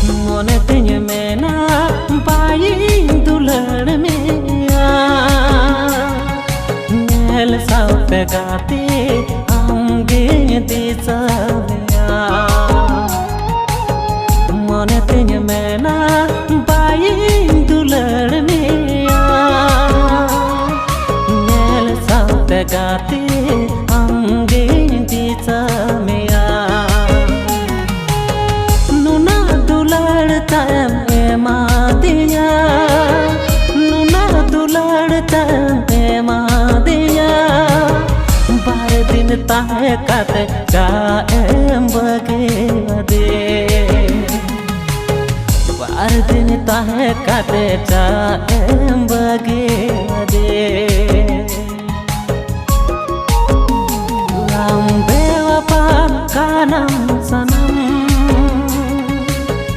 मोने तिन में ना पाई दुलड़ में नेल साव पे गाते आंगे दिशा मोने तिन में ना पाई दुलड़ में नेल साव पे गाते आंगे दिशा में ताहे काते काएम बगे दे बार दिन ताहे काते काएम बगे दे लंबे वफा का नाम सना